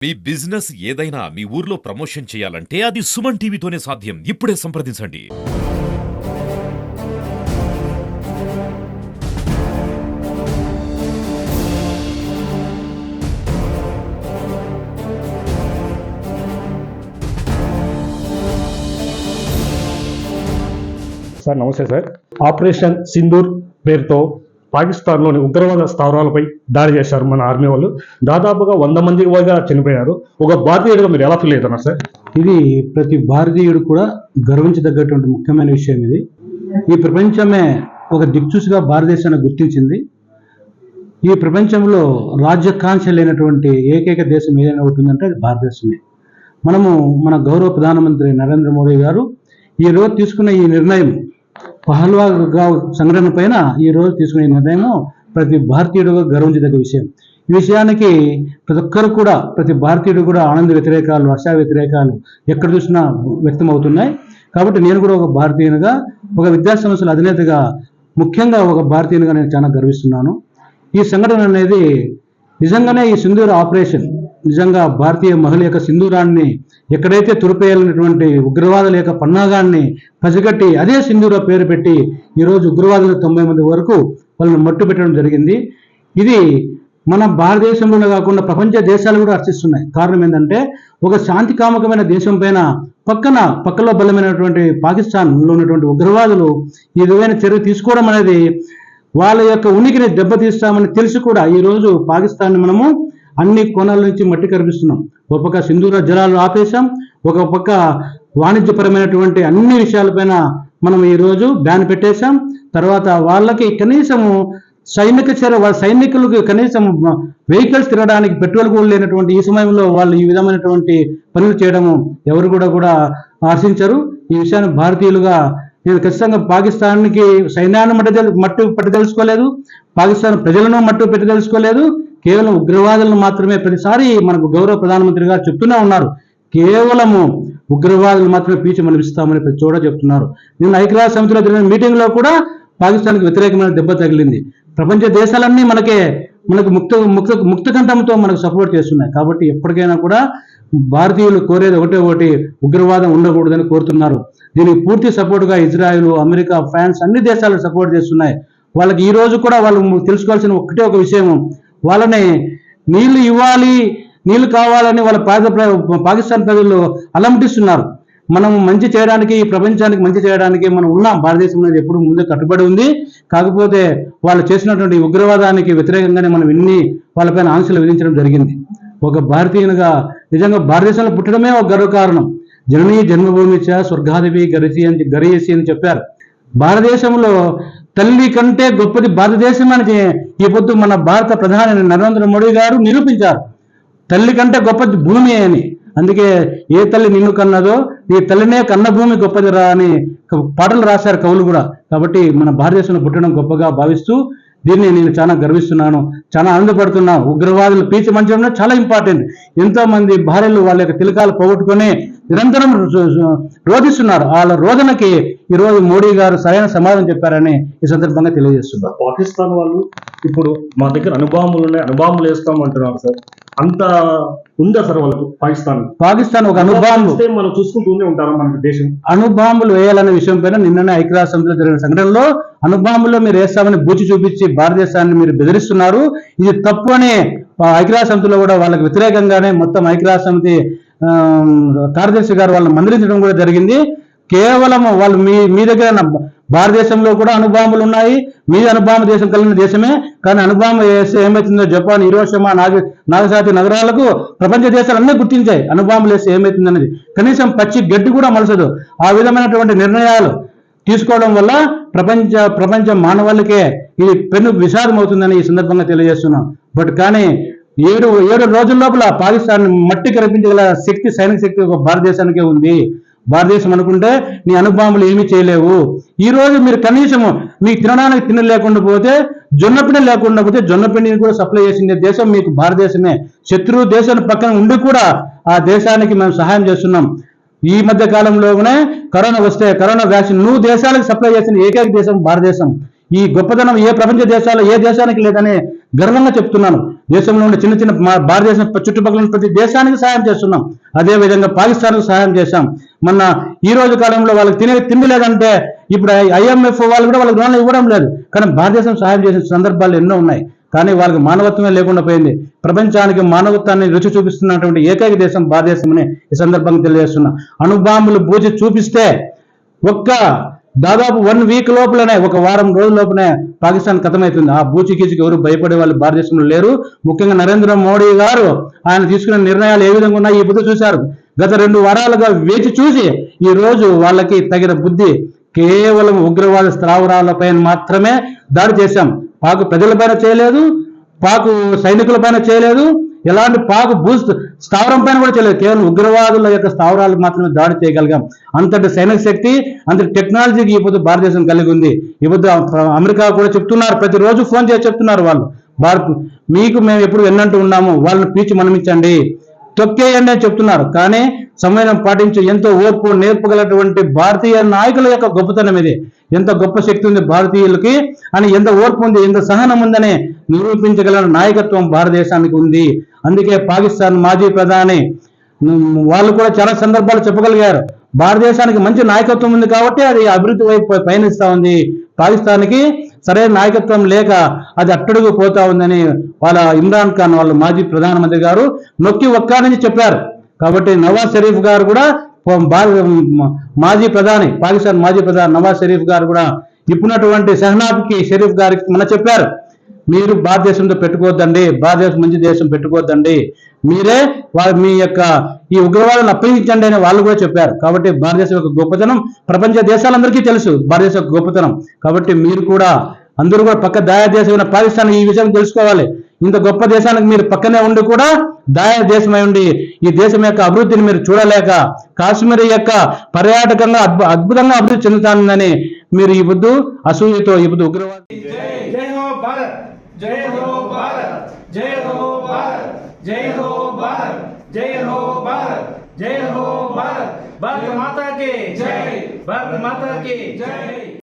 మీ business ఏదైనా మీ ఊర్లో promotion చేయాలంటే అది సుమన్ టీవీతోనే సాధ్యం. ఇప్పుడే సంప్రదించండి. సార్ నమస్తే సార్. ఆపరేషన్ సింధూర్ పేరుతో పాకిస్తాన్లోని ఉగ్రవాద స్థావరాలపై దాడి చేశారు మన ఆర్మీ వాళ్ళు. దాదాపుగా 100 మంది పైగా చనిపోయారు. ఒక భారతీయుడిగా మీరు ఎలా ఫీల్ అవుతున్నారు సార్? ఇది ప్రతి భారతీయుడు కూడా గర్వించదగ్గటువంటి ముఖ్యమైన విషయం. ఇది ఈ ప్రపంచమే ఒక దిక్చూసిగా భారతదేశాన్ని గుర్తించింది. ఈ ప్రపంచంలో రాజ్యకాంక్ష లేనటువంటి ఏకైక దేశం ఏదైనా ఉంటుందంటే అది భారతదేశమే. మన గౌరవ ప్రధానమంత్రి నరేంద్ర మోడీ గారు ఈ రోజు తీసుకున్న ఈ నిర్ణయం, పహల్గావ్ సంఘటన పైన ఈ రోజు తీసుకునే నిర్ణయం ప్రతి భారతీయుడుగా గర్వించదగ్గ విషయం. ఈ విషయానికి ప్రతి భారతీయుడు కూడా ఆనంద వ్యతిరేకాలు, హర్ష వ్యతిరేకాలు ఎక్కడ చూసినా వ్యక్తం అవుతున్నాయి. కాబట్టి నేను కూడా ఒక భారతీయునిగా, ఒక విద్యాసంస్థల అధినేతగా, ముఖ్యంగా ఒక భారతీయునిగా నేను చాలా గర్విస్తున్నాను. ఈ సంఘటన అనేది నిజంగానే ఈ సింధూర్ ఆపరేషన్ నిజంగా భారతీయ మహిళ యొక్క సింధూరాన్ని ఎక్కడైతే తుడిపేయాలన్నటువంటి ఉగ్రవాదుల యొక్క పన్నాగాన్ని పసిగట్టి అదే సింధూర పేరు పెట్టి ఈరోజు ఉగ్రవాదులు 90 మంది వరకు వాళ్ళని మట్టు పెట్టడం జరిగింది. ఇది మన భారతదేశంలోనే కాకుండా ప్రపంచ దేశాలు కూడా హర్షిస్తున్నాయి. కారణం ఏంటంటే ఒక శాంతికామకమైన దేశం పైన పక్కలో బలమైనటువంటి పాకిస్తాన్లో ఉన్నటువంటి ఉగ్రవాదులు ఈ విధమైన చర్య తీసుకోవడం అనేది వాళ్ళ యొక్క ఉనికిని దెబ్బతీస్తామని తెలిసి కూడా ఈరోజు పాకిస్తాన్ని మనము అన్ని కోణాల నుంచి మట్టి కనిపిస్తున్నాం. ఒక పక్క సింధూర జలాలు ఆపేశాం, ఒక పక్క వాణిజ్యపరమైనటువంటి అన్ని విషయాలపైన మనం ఈరోజు బ్యాన్ పెట్టేశాం. తర్వాత వాళ్ళకి కనీసము సైనికులకు కనీసం వెహికల్స్ తిరగడానికి పెట్రోల్ కూడా లేనటువంటి ఈ సమయంలో వాళ్ళు ఈ విధమైనటువంటి పనులు చేయడము ఎవరు కూడా హర్షించరు. ఈ విషయాన్ని భారతీయులుగా నేను ఖచ్చితంగా పాకిస్తాన్కి సైన్యాన్ని మట్టు పట్టదలుచుకోలేదు, పాకిస్తాన్ ప్రజలను మట్టు పెట్టదలుచుకోలేదు. కేవలం ఉగ్రవాదులను మాత్రమే ప్రతిసారి మనకు గౌరవ ప్రధానమంత్రి గారు చెప్తూనే ఉన్నారు. కేవలము ఉగ్రవాదులు మాత్రమే పీచి మనిపిస్తామని ప్రతి చోట చెప్తున్నారు. నిన్న ఐక్యరాజ్య సమితిలో జరిగిన మీటింగ్లో కూడా పాకిస్తాన్కి వ్యతిరేకమైన దెబ్బ తగిలింది. ప్రపంచ దేశాలన్నీ మనకు ముక్త కంఠంతో మనకు సపోర్ట్ చేస్తున్నాయి. కాబట్టి ఎప్పటికైనా కూడా భారతీయులు కోరేది ఒకటి ఉగ్రవాదం ఉండకూడదని కోరుతున్నారు. దీనికి పూర్తి సపోర్టుగా ఇజ్రాయెల్, అమెరికా, ఫ్రాన్స్ అన్ని దేశాలు సపోర్ట్ చేస్తున్నాయి. వాళ్ళకి ఈ రోజు కూడా వాళ్ళు తెలుసుకోవాల్సిన ఒక విషయం, వాళ్ళని నీళ్లు ఇవ్వాలి, నీళ్లు కావాలని వాళ్ళ పాకిస్తాన్ ప్రజలు అలమటిస్తున్నారు. మనం మంచి చేయడానికి, ఈ ప్రపంచానికి మంచి చేయడానికి మనం ఉన్నాం. భారతదేశం అనేది ఎప్పుడు ముందే కట్టుబడి ఉంది. కాకపోతే వాళ్ళు చేసినటువంటి ఉగ్రవాదానికి వ్యతిరేకంగానే మనం వాళ్ళపైన ఆంక్షలు విధించడం జరిగింది. ఒక భారతీయునిగా నిజంగా భారతదేశంలో పుట్టడమే ఒక గర్వకారణం. జననీ జన్మభూమి స్వర్గాదేవి గరియేసి అని చెప్పారు. భారతదేశంలో తల్లి కంటే గొప్పది భారతదేశం అని ఈ పొద్దు మన భారత ప్రధాని నరేంద్ర మోడీ గారు నిరూపించారు. తల్లి కంటే గొప్పది భూమి అని. అందుకే ఏ తల్లి నిన్ను కన్నదో ఈ తల్లినే కన్న భూమి గొప్పది రా అని పాటలు రాశారు కవులు కూడా. కాబట్టి మన భారతదేశంలో పుట్టడం గొప్పగా భావిస్తూ దీన్ని నేను చాలా గర్విస్తున్నాను, చాలా ఆనందపడుతున్నా. ఉగ్రవాదులు పీచి మంచడం చాలా ఇంపార్టెంట్. ఎంతో మంది భార్యలు వాళ్ళ యొక్క తిలకాలు పోగొట్టుకొని నిరంతరం రోధిస్తున్నారు. వాళ్ళ రోదనకి ఈరోజు మోడీ గారు సరైన సమాధానం చెప్పారని ఈ సందర్భంగా తెలియజేస్తున్నారు. పాకిస్తాన్ వాళ్ళు ఇప్పుడు మా దగ్గర అణుబాంబులు వేస్తామంటున్నారు సార్. అంత ఉందా సార్ వాళ్ళకు? పాకిస్తాన్ ఒక అణుబాంబు మనం చూసుకుంటూనే ఉంటారా మన దేశం? అణుబాంబులు వేయాలనే విషయం పైన నిన్ననే ఐక్యరాజ్య సమితిలో జరిగిన సంఘటనలో అణుబాంబులో మీరు వేస్తామని బూచి చూపించి భారతదేశాన్ని మీరు బెదిరిస్తున్నారు. ఇది తప్పు అని ఐక్యరాజ్య సమితిలో కూడా వాళ్ళకి వ్యతిరేకంగానే మొత్తం ఐక్యరాజ్య సమితి కార్యదర్శి గారు వాళ్ళని మందలించడం కూడా జరిగింది. కేవలం వాళ్ళు మీ దగ్గర భారతదేశంలో కూడా అణుబాంబులు ఉన్నాయి, మీ అణుబాంబు దేశం కలిగిన దేశమే. కానీ అణుబాంబు వేస్తే ఏమవుతుందో జపాన్, హిరోషిమా, నాగసాకి నగరాలకు ప్రపంచ దేశాలన్నీ గుర్తించాయి. అణుబాంబులు వేస్తే ఏమవుతుందనేది కనీసం పచ్చి గడ్డి కూడా మలసదు. ఆ విధమైనటువంటి నిర్ణయాలు తీసుకోవడం వల్ల ప్రపంచ మానవాళికే ఇది పెను విషాదం అవుతుందని ఈ సందర్భంగా తెలియజేస్తున్నాం. కానీ 7 రోజుల లోపల పాకిస్తాన్ మట్టి కనిపించగల సైనిక శక్తి ఒక భారతదేశానికే ఉంది. భారతదేశం అనుకుంటే నీ అణుబాంబులు ఏమీ చేయలేవు. ఈ రోజు మీరు కనీసం మీకు తినడానికి తిండి లేకుండా పోతే, జొన్నపిండి లేకుండా పోతే జొన్నపిండిని కూడా సప్లై చేసిందే దేశం మీకు భారతదేశమే. శత్రు దేశాన్ని పక్కన ఉండి కూడా ఆ దేశానికి మేము సహాయం చేస్తున్నాం. ఈ మధ్య కాలంలోనే కరోనా వ్యాక్సిన్ దేశాలకు సప్లై చేసిన ఏకైక దేశం భారతదేశం. ఈ గొప్పతనం ఏ ప్రపంచ దేశాల్లో ఏ దేశానికి లేదని గర్వంగా చెప్తున్నాను. దేశంలో ఉన్న చిన్న చిన్న భారతదేశం చుట్టుపక్కల ఉన్న ప్రతి దేశానికి సహాయం చేస్తున్నాం. అదే విధంగా పాకిస్తాన్కు సహాయం చేశాం. మొన్న ఈ రోజు కాలంలో వాళ్ళకి తిండి లేదంటే ఇప్పుడు IMF వాళ్ళు కూడా వాళ్ళకి రుణాలు ఇవ్వడం లేదు. కానీ భారతదేశం సహాయం చేసిన సందర్భాలు ఎన్నో ఉన్నాయి. కానీ వాళ్ళకి మానవత్వమే లేకుండా పోయింది. ప్రపంచానికి మానవత్వాన్ని రుచి చూపిస్తున్నటువంటి ఏకైక దేశం భారతదేశమని ఈ సందర్భంగా తెలియజేస్తున్నా. అణుబాంబులు బూచి చూపిస్తే దాదాపు 1 వీక్ లోపలనే, ఒక వారం రోజుల లోపలనే పాకిస్తాన్ ఖతమవుతుంది. ఆ బూచికీచికి ఎవరు భయపడే వాళ్ళు భారతదేశంలో లేరు. ముఖ్యంగా నరేంద్ర మోడీ గారు ఆయన తీసుకున్న నిర్ణయాలు ఏ విధంగా ఉన్నాయి ఈ బుద్ధి చూశారు. గత 2 వారాలుగా వేచి చూసి ఈ రోజు వాళ్ళకి తగిన బుద్ధి కేవలం ఉగ్రవాద స్థావరాలపైన మాత్రమే దాడి చేశాం. పాక్ ప్రజలపైన చేయలేదు, పాక్ సైనికులపైన చేయలేదు, ఎలాంటి పాక్ స్థావరం పైన కూడా చేయలేదు. కేవలం ఉగ్రవాదుల యొక్క స్థావరాలకు మాత్రమే దాడి చేయగలిగాం. అంతటి సైనిక శక్తి, అంతటి టెక్నాలజీకి ఈ పొద్దు భారతదేశం కలిగి ఉంది. ఈ పొద్దు అమెరికా కూడా చెప్తున్నారు, ప్రతిరోజు ఫోన్ చేసి చెప్తున్నారు వాళ్ళు, మీకు మేము ఎప్పుడు ఎన్నంటూ ఉన్నాము, వాళ్ళని పీచి మనమించండి, తొక్కేయండి అని చెప్తున్నారు. కానీ సమయం పాటించి ఎంతో ఓర్పు నేర్పగలటువంటి భారతీయ నాయకుల యొక్క గొప్పతనం ఇది. ఎంత గొప్ప శక్తి ఉంది భారతీయులకి అని, ఎంత ఓర్పు ఉంది, ఎంత సహనం ఉందని నిరూపించగల నాయకత్వం భారతదేశానికి ఉంది. అందుకే పాకిస్తాన్ మాజీ ప్రధాని వాళ్ళు కూడా చాలా సందర్భాలు చెప్పగలిగారు, భారతదేశానికి మంచి నాయకత్వం ఉంది కాబట్టి అది అభివృద్ధి వైపు పయనిస్తా ఉంది, పాకిస్తాన్కి సరైన నాయకత్వం లేక అది అట్టడుగు పోతా ఉందని వాళ్ళ ఇమ్రాన్ ఖాన్ వాళ్ళు మాజీ ప్రధానమంత్రి గారు నొక్కి ఒక్కానని చెప్పారు. కాబట్టి నవాజ్ షరీఫ్ గారు కూడా పాకిస్తాన్ మాజీ ప్రధాని నవాజ్ షరీఫ్ గారు కూడా ఇప్పుడున్నటువంటి షెహనాబ్కి షరీఫ్ గారికి మన చెప్పారు, మీరు భారతదేశంతో పెట్టుకోవద్దండి, భారతదేశం మంచి దేశం పెట్టుకోవద్దండి, మీరే మీ యొక్క ఈ ఉగ్రవాదాన్ని అప్పగించండి అని వాళ్ళు కూడా చెప్పారు. కాబట్టి భారతదేశం యొక్క గొప్పతనం ప్రపంచ దేశాలందరికీ తెలుసు, భారతదేశం యొక్క గొప్పతనం. కాబట్టి మీరు కూడా అందరూ కూడా పక్క దాయ దేశమైన పాకిస్తాన్ ఈ విషయం తెలుసుకోవాలి. ఇంత గొప్ప దేశానికి మీరు పక్కనే ఉండి కూడా దాయ దేశమై ఉండి ఈ దేశం యొక్క అభివృద్ధిని మీరు చూడలేక కాశ్మీర్ యొక్క పర్యాటకంగా అద్భుతంగా అభివృద్ధి చెందుతానని మీరు ఈ బుద్ధు అసూయతో ఈ బుద్ధు ఉగ్రవాద జై హో భారత్, జై హో భారత్, జై హో భారత్, జై హో భారత్, జై హో భారత్, జై హో భారత్, భారత మాతా కి జై, భారత మాతా కి జై.